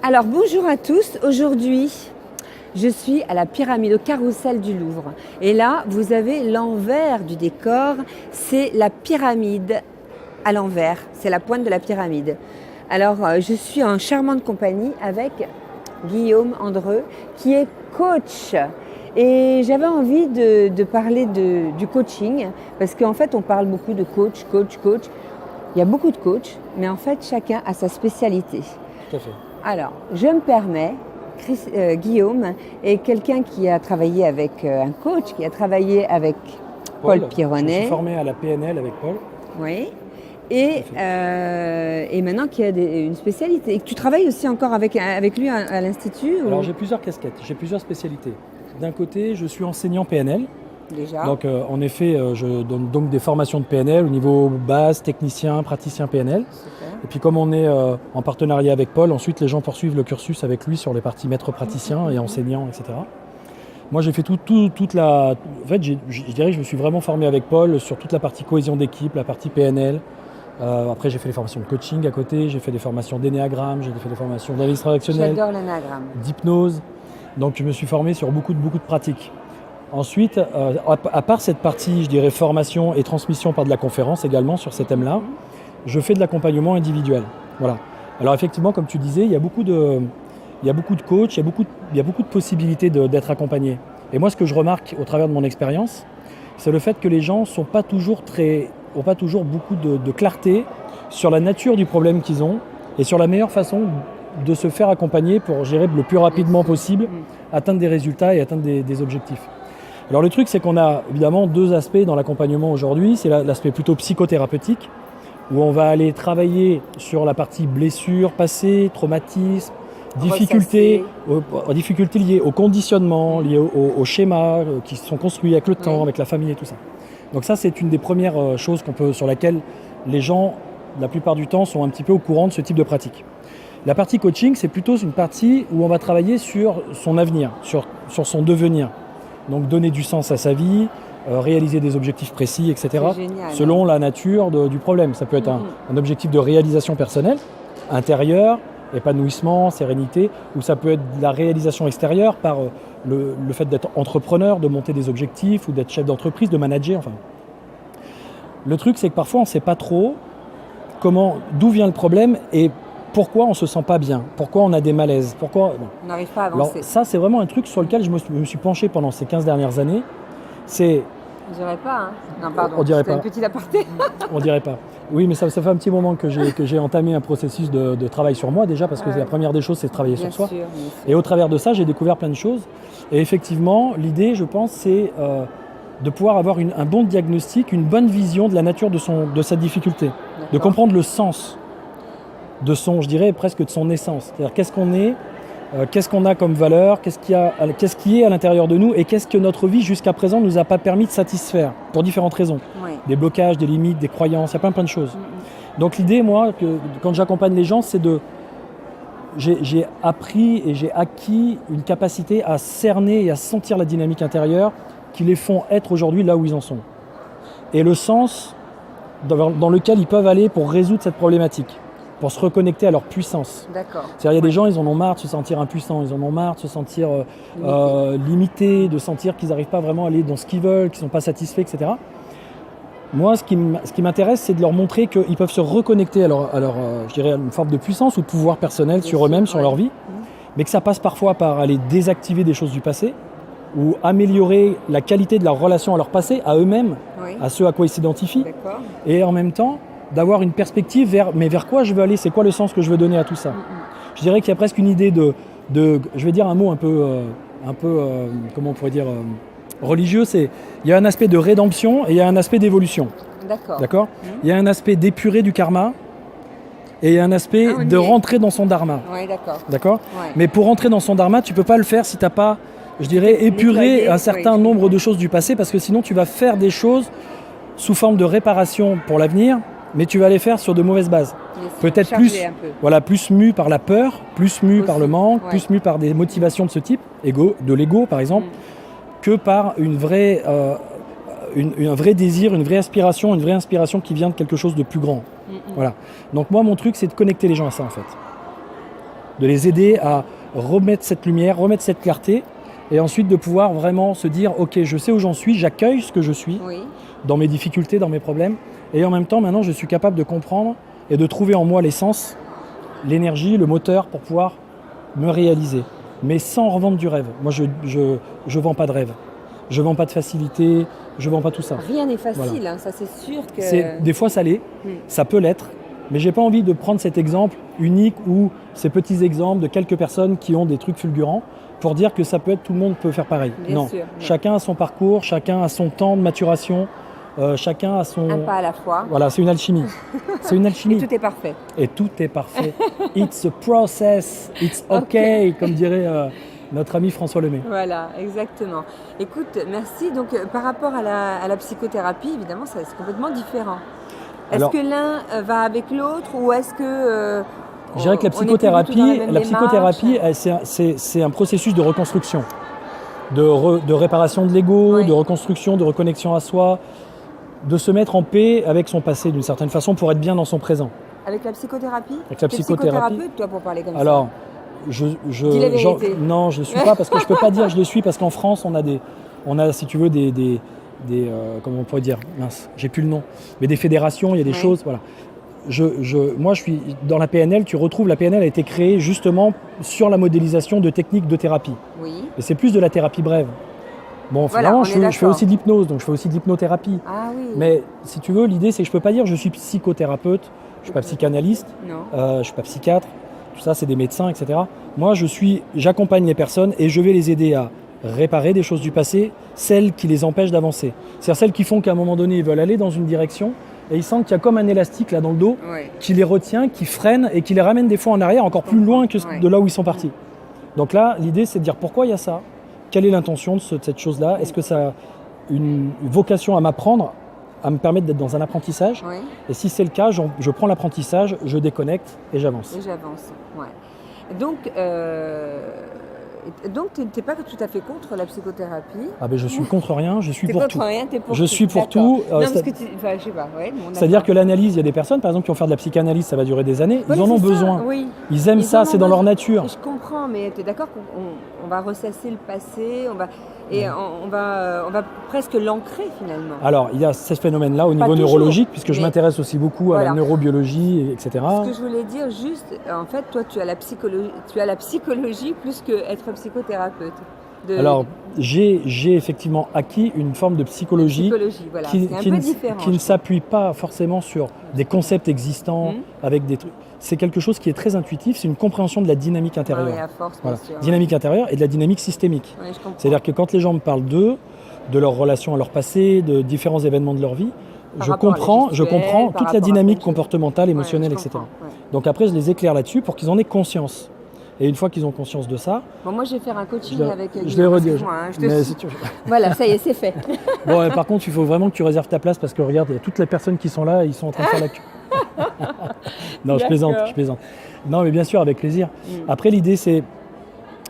Alors bonjour à tous, aujourd'hui je suis à la pyramide, au carrousel du Louvre. Et là vous avez l'envers du décor, c'est la pyramide à l'envers, c'est la pointe de la pyramide. Alors je suis en charmante compagnie avec Guillaume Andreu qui est coach. Et j'avais envie de parler du coaching parce qu'en fait on parle beaucoup de coach. Il y a beaucoup de coachs, mais en fait chacun a sa spécialité. Tout à fait. Alors, je me permets, Guillaume est quelqu'un qui a travaillé avec un coach, qui a travaillé avec Paul Pironnet. Je suis formé à la PNL avec Paul. Oui. Et maintenant qui a une spécialité. Et tu travailles aussi encore avec lui à l'Institut ou... Alors j'ai plusieurs casquettes, j'ai plusieurs spécialités. D'un côté, je suis enseignant PNL. Déjà. Donc en effet, je donne donc des formations de PNL au niveau base, technicien, praticien PNL. Super. Et puis comme on est en partenariat avec Paul, ensuite les gens poursuivent le cursus avec lui sur les parties maître praticien et enseignant, etc. Moi j'ai fait toute la... En fait, je dirais que je me suis vraiment formé avec Paul sur toute la partie cohésion d'équipe, la partie PNL. Après j'ai fait des formations de coaching à côté, j'ai fait des formations d'énéagramme, j'ai fait des formations d'analyse transactionnelle, J'adore l'énéagramme, d'hypnose. Donc je me suis formé sur beaucoup de pratiques. Ensuite, à part cette partie, je dirais, formation et transmission par de la conférence également sur ces thèmes-là, je fais de l'accompagnement individuel. Voilà. Alors effectivement, comme tu disais, il y a beaucoup de coachs, il y a beaucoup de possibilités d'être accompagnés. Et moi, ce que je remarque au travers de mon expérience, c'est le fait que les gens n'ont pas toujours beaucoup de clarté sur la nature du problème qu'ils ont et sur la meilleure façon de se faire accompagner pour gérer le plus rapidement possible, atteindre des résultats et atteindre des objectifs. Alors le truc, c'est qu'on a évidemment deux aspects dans l'accompagnement aujourd'hui. C'est l'aspect plutôt psychothérapeutique, où on va aller travailler sur la partie blessure passée, traumatisme, difficultés liées au conditionnement, liées au schéma qui sont construits avec le temps, avec la famille et tout ça. Donc ça, c'est une des premières choses sur laquelle les gens, la plupart du temps, sont un petit peu au courant de ce type de pratique. La partie coaching, c'est plutôt une partie où on va travailler sur son avenir, sur son devenir. Donc donner du sens à sa vie, réaliser des objectifs précis, etc. Génial, selon la nature du problème. Ça peut être un objectif de réalisation personnelle, intérieure, épanouissement, sérénité, ou ça peut être de la réalisation extérieure par le fait d'être entrepreneur, de monter des objectifs, ou d'être chef d'entreprise, de manager. Enfin. Le truc, c'est que parfois, on ne sait pas trop d'où vient le problème et pourquoi on ne se sent pas bien, pourquoi on a des malaises, pourquoi... On n'arrive pas à avancer. Alors ça, c'est vraiment un truc sur lequel je me suis penché pendant ces 15 dernières années. C'est... On dirait pas, hein. Non, pardon, on dirait pas. Une petite aparté. On dirait pas. Oui, mais ça fait un petit moment que j'ai entamé un processus de travail sur moi déjà, parce que la première des choses, c'est de travailler sur soi. Bien sûr. Et au travers de ça, j'ai découvert plein de choses. Et effectivement, l'idée, je pense, c'est de pouvoir avoir un bon diagnostic, une bonne vision de la nature de sa difficulté, de comprendre le sens je dirais presque de son essence. C'est-à-dire qu'est-ce qu'on est, qu'est-ce qu'on a comme valeur, qu'est-ce qui est à l'intérieur de nous et qu'est-ce que notre vie jusqu'à présent ne nous a pas permis de satisfaire pour différentes raisons. Oui. Des blocages, des limites, des croyances, il y a plein de choses. Donc l'idée, moi, quand j'accompagne les gens, c'est j'ai appris et j'ai acquis une capacité à cerner et à sentir la dynamique intérieure qui les font être aujourd'hui là où ils en sont. Et le sens dans lequel ils peuvent aller pour résoudre cette problématique, pour se reconnecter à leur puissance. D'accord. C'est-à-dire, il y a des gens, ils en ont marre de se sentir impuissants, ils en ont marre de se sentir limités, de sentir qu'ils n'arrivent pas vraiment à aller dans ce qu'ils veulent, qu'ils ne sont pas satisfaits, etc. Moi, ce qui m'intéresse, c'est de leur montrer qu'ils peuvent se reconnecter à je dirais, à une forme de puissance ou de pouvoir personnel sur eux-mêmes, sur leur vie, mais que ça passe parfois par aller désactiver des choses du passé ou améliorer la qualité de leur relation à leur passé, à eux-mêmes, à ceux à quoi ils s'identifient, et en même temps, d'avoir une perspective vers quoi je veux aller, c'est quoi le sens que je veux donner à tout ça. Je dirais qu'il y a presque une idée je vais dire un mot un peu comment on pourrait dire, religieux, il y a un aspect de rédemption et il y a un aspect d'évolution. D'accord. Il y a un aspect d'épurer du karma et il y a un aspect de rentrer dans son dharma. Oui, d'accord. Mais pour rentrer dans son dharma, tu ne peux pas le faire si tu n'as pas, je dirais, épuré un certain nombre de choses du passé, parce que sinon tu vas faire des choses sous forme de réparation pour l'avenir, mais tu vas les faire sur de mauvaises bases. Peut-être plus mu par la peur, plus mu par le manque, plus mu par des motivations de ce type, de l'ego par exemple, que par un vrai désir, une vraie inspiration qui vient de quelque chose de plus grand. Voilà. Donc moi, mon truc, c'est de connecter les gens à ça en fait. de les aider à remettre cette lumière, remettre cette clarté, et ensuite de pouvoir vraiment se dire, ok, je sais où j'en suis, j'accueille ce que je suis, dans mes difficultés, dans mes problèmes, et en même temps, maintenant, je suis capable de comprendre et de trouver en moi l'essence, l'énergie, le moteur pour pouvoir me réaliser, mais sans revendre du rêve. Moi, je vends pas de rêve, je vends pas de facilité, je vends pas tout ça. Rien n'est facile, Voilà. hein, ça c'est sûr que... Des fois, ça l'est, ça peut l'être, mais j'ai pas envie de prendre cet exemple unique ou ces petits exemples de quelques personnes qui ont des trucs fulgurants pour dire que ça peut être, tout le monde peut faire pareil. Bien non, sûr, chacun a son parcours, chacun a son temps de maturation, chacun a son... Un pas à la fois. Voilà, c'est une alchimie. C'est une alchimie. Et tout est parfait. Et tout est parfait. It's a process, it's okay, comme dirait notre ami François Lemay. Voilà, exactement. Écoute, merci. Donc, par rapport à la psychothérapie, évidemment, c'est complètement différent. Est-ce que l'un va avec l'autre ou est-ce que... je dirais que la psychothérapie, c'est un processus de reconstruction, de réparation de l'ego, de reconstruction, de reconnexion à soi, de se mettre en paix avec son passé d'une certaine façon pour être bien dans son présent. Avec la psychothérapie? Avec la psychothérapie. Psychothérapeute, toi, pour parler comme Alors, ça? Dis la vérité. Non, je ne le suis pas parce que je ne peux pas dire je le suis parce qu'en France, on a si tu veux, comment on pourrait dire, mince, j'ai plus le nom, mais des fédérations, il y a des choses, voilà. Moi, je suis dans la PNL, tu retrouves, la PNL a été créée justement sur la modélisation de techniques de thérapie. Oui. Et c'est plus de la thérapie brève. Bon, finalement, je fais aussi de l'hypnose, donc je fais aussi de l'hypnothérapie. Ah oui. Mais si tu veux, l'idée, c'est que je ne peux pas dire je suis psychothérapeute, je ne suis pas psychanalyste, je ne suis pas psychiatre, tout ça, c'est des médecins, etc. Moi, j'accompagne les personnes et je vais les aider à réparer des choses du passé, celles qui les empêchent d'avancer. C'est-à-dire celles qui font qu'à un moment donné, ils veulent aller dans une direction et ils sentent qu'il y a comme un élastique là dans le dos qui les retient, qui freine et qui les ramène des fois en arrière, encore plus loin que de là où ils sont partis. Donc là, l'idée, c'est de dire pourquoi il y a ça, quelle est l'intention de cette chose-là, est-ce que ça a une vocation à m'apprendre, à me permettre d'être dans un apprentissage, et si c'est le cas, je prends l'apprentissage, je déconnecte et j'avance. Donc, tu n'es pas tout à fait contre la psychothérapie? Ah ben je suis contre rien, je suis pour tout. Rien, t'es pour je suis pour tout. Non, parce que je sais pas. C'est-à-dire que l'analyse, il y a des personnes, par exemple, qui vont faire de la psychanalyse, ça va durer des années, ils en ont besoin. Oui. Ils aiment ça, c'est dans leur nature. Je comprends, mais tu es d'accord qu'on va ressasser le passé, on va presque l'ancrer finalement. Alors, il y a ce phénomène-là au niveau neurologique, puisque je m'intéresse aussi beaucoup à la neurobiologie, etc. Ce que je voulais dire juste, en fait, toi, tu as la psychologie plus qu'être psychothérapeute. Alors, j'ai effectivement acquis une forme de psychologie voilà. qui ne s'appuie pas forcément sur des concepts existants, avec des trucs. C'est quelque chose qui est très intuitif, c'est une compréhension de la dynamique intérieure. Oui, à force, bien sûr. Dynamique intérieure et de la dynamique systémique. Oui, je comprends. C'est-à-dire que quand les gens me parlent d'eux, de leur relation à leur passé, de différents événements de leur vie, je comprends toute la dynamique comportementale, émotionnelle, etc. Donc après, je les éclaire là-dessus pour qu'ils en aient conscience. Et une fois qu'ils ont conscience de ça... Bon, moi, je vais faire un coaching avec... Je l'ai redit. Voilà, ça y est, c'est fait. Bon, par contre, il faut vraiment que tu réserves ta place parce que regarde, il y a toutes les personnes qui sont là, ils sont en train de faire la queue. Non, je plaisante. Non, mais bien sûr, avec plaisir. Après, l'idée, c'est...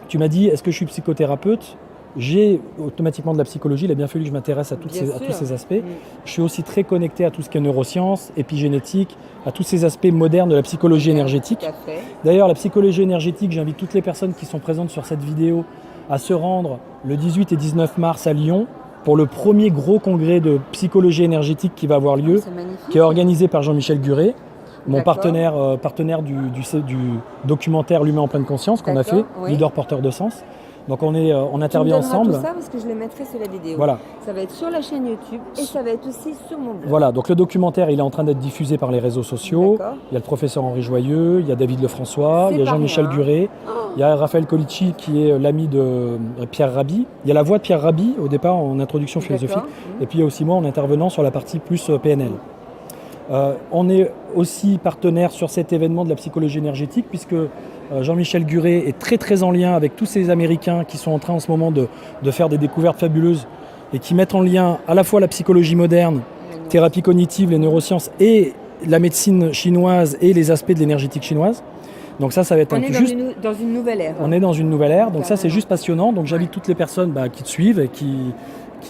Tu m'as dit, est-ce que je suis psychothérapeute ? J'ai automatiquement de la psychologie, il a bien fallu que je m'intéresse à tous ces aspects. Je suis aussi très connecté à tout ce qui est neurosciences, épigénétique, à tous ces aspects modernes de la psychologie énergétique. D'ailleurs, la psychologie énergétique, j'invite toutes les personnes qui sont présentes sur cette vidéo à se rendre le 18 et 19 mars à Lyon pour le premier gros congrès de psychologie énergétique qui va avoir lieu, qui est organisé par Jean-Michel Guret, mon partenaire du documentaire L'humain en pleine conscience qu'on a fait, leader porteur de sens. Donc on intervient ensemble. Tout ça parce que je le mettrai sur la vidéo. Voilà. Ça va être sur la chaîne YouTube et ça va être aussi sur mon blog. Voilà, donc le documentaire il est en train d'être diffusé par les réseaux sociaux. Il y a le professeur Henri Joyeux, il y a David Lefrançois, il y a Jean-Michel Guret, il y a Raphaël Colici qui est l'ami de Pierre Rabhi. Il y a la voix de Pierre Rabhi au départ en introduction philosophique. Et puis il y a aussi moi en intervenant sur la partie plus PNL. On est aussi partenaire sur cet événement de la psychologie énergétique puisque Jean-Michel Guret est très très en lien avec tous ces Américains qui sont en train en ce moment de faire des découvertes fabuleuses et qui mettent en lien à la fois la psychologie moderne, thérapie cognitive, les neurosciences et la médecine chinoise et les aspects de l'énergétique chinoise. Donc ça va être dans une nouvelle ère. On est dans une nouvelle ère, donc ça c'est juste passionnant. Donc j'invite toutes les personnes qui te suivent et qui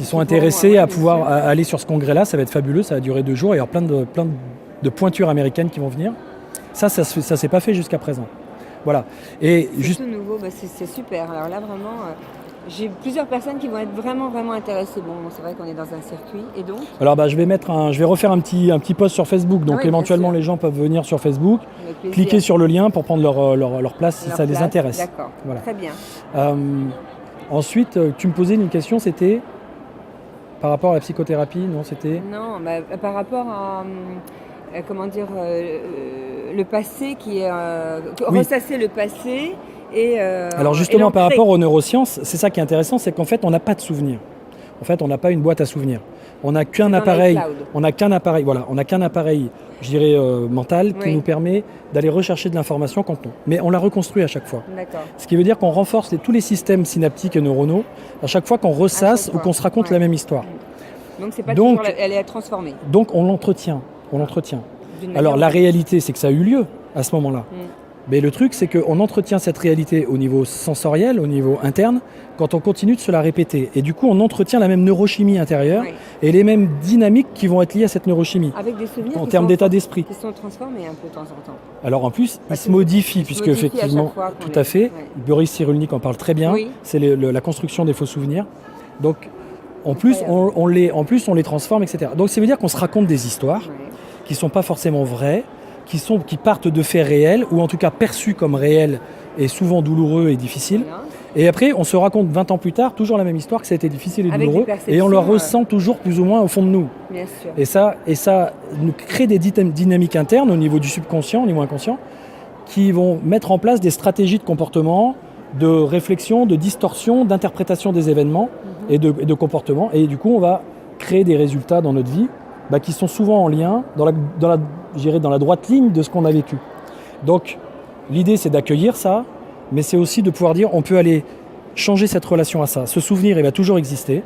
sont intéressées à pouvoir aller sur ce congrès-là. Ça va être fabuleux, ça va durer 2 jours. Il y aura plein de pointures américaines qui vont venir. Ça s'est pas fait jusqu'à présent. Voilà. Et C'est juste, tout nouveau, bah, c'est super. Alors là, vraiment, j'ai plusieurs personnes qui vont être vraiment, vraiment intéressées. Bon, c'est vrai qu'on est dans un circuit, et donc, alors je vais refaire un petit post sur Facebook. Donc oui, bien éventuellement, sûr. les gens peuvent venir sur Facebook, Avec plaisir. cliquer sur le lien pour prendre leur place si Leur ça les place, intéresse. D'accord, Voilà. très bien. Euh, ensuite, tu me posais une question, c'était par rapport à la psychothérapie, non? C'était Non, bah, par rapport à, comment dire, le passé qui est... Oui. ressasser le passé et... Alors justement, par l'ancrer. rapport aux neurosciences, c'est ça qui est intéressant, c'est qu'en fait, on n'a pas de souvenirs. En fait, on n'a pas une boîte à souvenirs. On n'a qu'un dans appareil, l'iCloud. on n'a qu'un appareil, je dirais mental, qui Oui. nous permet d'aller rechercher de l'information mais on la reconstruit à chaque fois. D'accord. Ce qui veut dire qu'on renforce tous les systèmes synaptiques et neuronaux à chaque fois qu'on ressasse ou fois. qu'on se raconte Ouais. la même histoire. Donc, c'est pas Donc- toujours... Elle est transformée. Donc on l'entretient. d'une Alors manière la ou d'une réalité, c'est que ça a eu lieu à ce moment-là. Mm. Mais le truc, c'est qu'on entretient cette réalité au niveau sensoriel, au niveau interne, quand on continue de se la répéter. Et du coup, on entretient la même neurochimie intérieure Oui. et les mêmes dynamiques qui vont être liées à cette neurochimie, Avec des souvenirs en qui termes sont- d'état d'esprit. qui sont transformés un peu de temps en temps. Alors en plus, il Parce se que- modifie, il se puisque modifie à chaque effectivement, fois qu'on tout à les- fait, ouais. Boris Cyrulnik en parle très bien, Oui. c'est la construction des faux souvenirs. Donc, en plus, Incroyable. on les transforme, etc. Donc, ça veut dire qu'on se raconte des histoires Ouais. qui ne sont pas forcément vraies, qui partent de faits réels, ou en tout cas perçus comme réels, et souvent douloureux et difficiles. Voilà. Et après, on se raconte 20 ans plus tard, toujours la même histoire, que ça a été difficile et Avec douloureux, des et on le perceptions, ressent toujours plus ou moins au fond de nous. Bien sûr. Et ça nous crée des dynamiques internes au niveau du subconscient, au niveau inconscient, qui vont mettre en place des stratégies de comportement, de réflexion, de distorsion, d'interprétation des événements et de comportement. Et du coup, on va créer des résultats dans notre vie qui sont souvent en lien, je dirais, dans la droite ligne de ce qu'on a vécu. Donc, l'idée, c'est d'accueillir ça, mais c'est aussi de pouvoir dire, on peut aller changer cette relation à ça. Ce souvenir, il va toujours exister,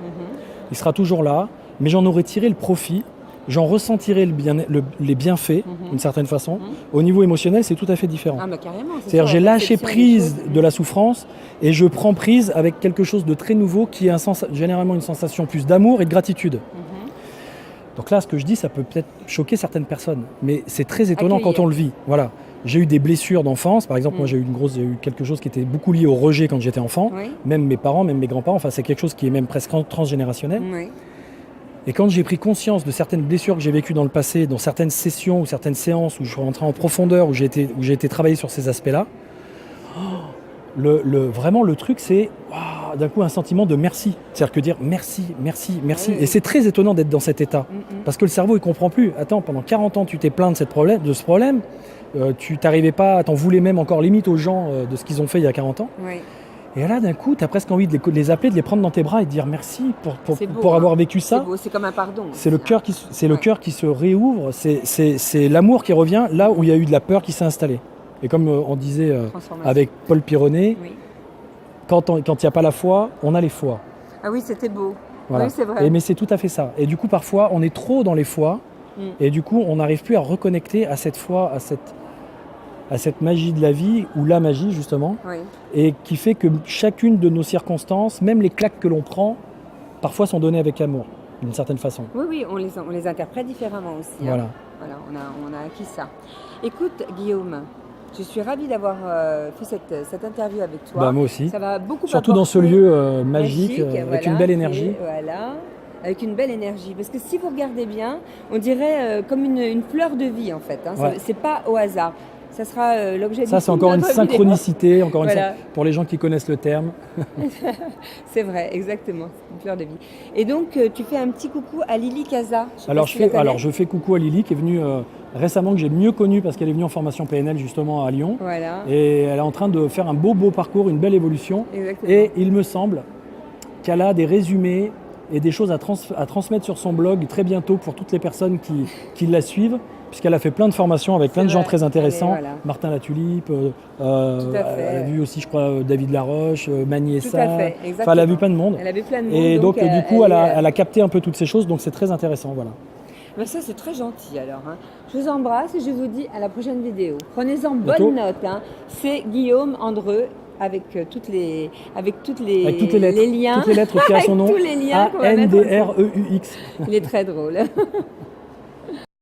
il sera toujours là, mais j'en aurais tiré le profit, j'en ressentirai les bienfaits, d'une certaine façon. Au niveau émotionnel, c'est tout à fait différent. Ah, bah carrément. c'est C'est-à-dire ça, j'ai la lâché perception des prise choses. de la souffrance et je prends prise avec quelque chose de très nouveau qui est généralement une sensation plus d'amour et de gratitude. Donc là, ce que je dis, ça peut peut-être choquer certaines personnes, mais c'est très étonnant Accueillir. quand on le vit. Voilà. J'ai eu des blessures d'enfance, par exemple, moi j'ai eu quelque chose qui était beaucoup lié au rejet quand j'étais enfant, Oui. même mes parents, même mes grands-parents, enfin c'est quelque chose qui est même presque transgénérationnel. Oui. Et quand j'ai pris conscience de certaines blessures que j'ai vécues dans le passé, dans certaines sessions ou certaines séances où je suis rentré en profondeur, où j'ai été travailler sur ces aspects-là, vraiment le truc c'est d'un coup un sentiment de merci. C'est-à-dire que dire merci, merci, merci. Oui. Et c'est très étonnant d'être dans cet état. Parce que le cerveau il comprend plus. Attends, pendant 40 ans tu t'es plaint de ce problème, tu t'arrivais pas, t'en voulais même encore limite aux gens de ce qu'ils ont fait il y a 40 ans. Oui. Et là d'un coup tu as presque envie de les appeler, de les prendre dans tes bras et de dire merci C'est beau, pour hein. avoir vécu C'est ça. beau, c'est comme un pardon. C'est le cœur Ouais. cœur qui se réouvre, c'est l'amour qui revient là où il y a eu de la peur qui s'est installée. Et comme on disait Transformation. avec Paul Pironnet, Oui. quand il n'y a pas la foi, on a les foi. Ah oui, c'était beau. Voilà. Oui, c'est vrai. Mais c'est tout à fait ça. Et du coup, parfois, on est trop dans les foi, et du coup, on n'arrive plus à reconnecter à cette foi, à cette magie de la vie, ou la magie justement, Oui. et qui fait que chacune de nos circonstances, même les claques que l'on prend, parfois sont données avec amour, d'une certaine façon. Oui, oui, on les interprète différemment aussi. hein. Voilà. Voilà, on a acquis ça. Écoute, Guillaume, je suis ravie d'avoir fait cette interview avec toi. Bah, moi aussi. Ça va beaucoup Surtout dans ce apporter. lieu magique, avec voilà, une belle énergie. Voilà, avec une belle énergie. Parce que si vous regardez bien, on dirait comme une fleur de vie en fait. Hein. Ouais. C'est pas au hasard. Ça sera l'objet Ça, du c'est film encore de une notre vidéo. synchronicité, Voilà. pour les gens qui connaissent le terme. C'est vrai, exactement. C'est une fleur de vie. Et donc, tu fais un petit coucou à Lily Casa. Je sais Alors pas si tu la connais. je fais coucou à Lily qui est venue récemment, que j'ai mieux connue parce qu'elle est venue en formation PNL justement à Lyon. Voilà, Et elle est en train de faire un beau parcours, une belle évolution. exactement. Et il me semble qu'elle a des résumés et des choses à transmettre sur son blog très bientôt pour toutes les personnes qui la suivent, puisqu'elle a fait plein de formations avec plein de gens vrai. très intéressants. Allez, voilà. Martin Latulipe, Tout à fait. elle a vu aussi, je crois, David Laroche, Tout Magniessa. à fait, exactement. Enfin, elle a vu plein de monde. Elle avait plein de monde. Et donc, du coup, elle est, a capté un peu toutes ces choses, donc c'est très intéressant. Voilà. Mais ça, c'est très gentil alors. Hein. Je vous embrasse et je vous dis à la prochaine vidéo. Prenez-en Bientôt. bonne note. Hein. C'est Guillaume Andreu avec toutes les Avec toutes les lettres, les liens. toutes les lettres qui a son nom. Avec tous les liens qu'on va mettre ensemble. A-N-D-R-E-U-X. Il est très drôle.